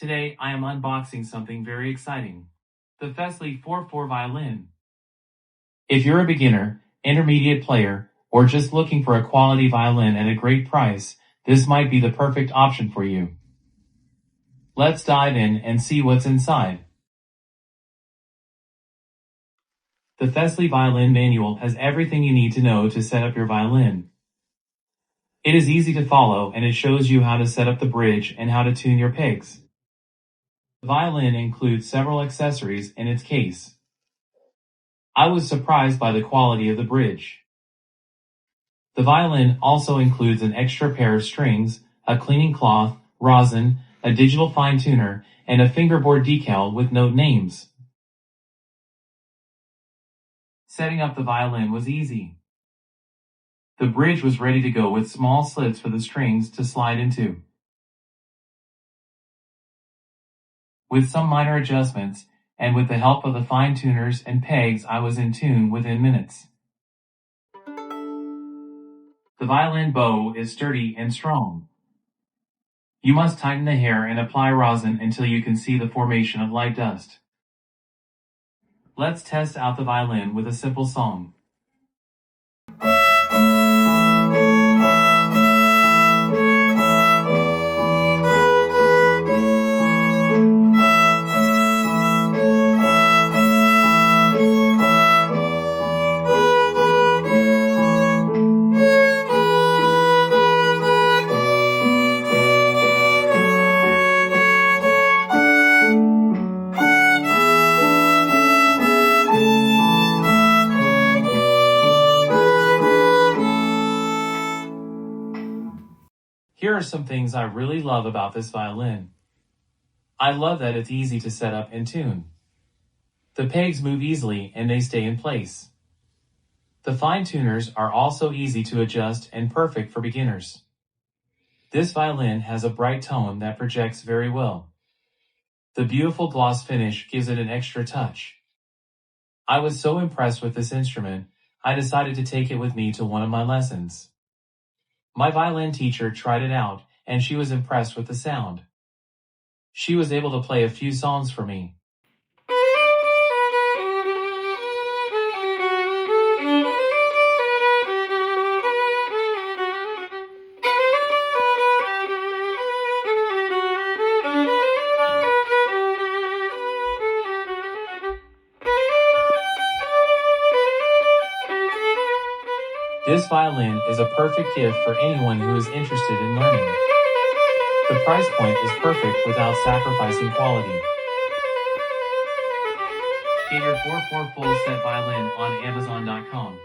Today I am unboxing something very exciting. The Fesley 4/4 violin. If you're a beginner, intermediate player, or just looking for a quality violin at a great price, this might be the perfect option for you. Let's dive in and see what's inside. The Fesley Violin Manual has everything you need to know to set up your violin. It is easy to follow and it shows you how to set up the bridge and how to tune your pegs. The violin includes several accessories in its case. I was surprised by the quality of the bridge. The violin also includes an extra pair of strings, a cleaning cloth, rosin, a digital fine tuner, and a fingerboard decal with note names. Setting up the violin was easy. The bridge was ready to go with small slits for the strings to slide into. With some minor adjustments, and with the help of the fine tuners and pegs, I was in tune within minutes. The violin bow is sturdy and strong. You must tighten the hair and apply rosin until you can see the formation of light dust. Let's test out the violin with a simple song. Here are some things I really love about this violin. I love that it's easy to set up and tune. The pegs move easily and they stay in place. The fine tuners are also easy to adjust and perfect for beginners. This violin has a bright tone that projects very well. The beautiful gloss finish gives it an extra touch. I was so impressed with this instrument, I decided to take it with me to one of my lessons. My violin teacher tried it out, and she was impressed with the sound. She was able to play a few songs for me. This violin is a perfect gift for anyone who is interested in learning. The price point is perfect without sacrificing quality. Get your 4/4 full set violin on Amazon.com.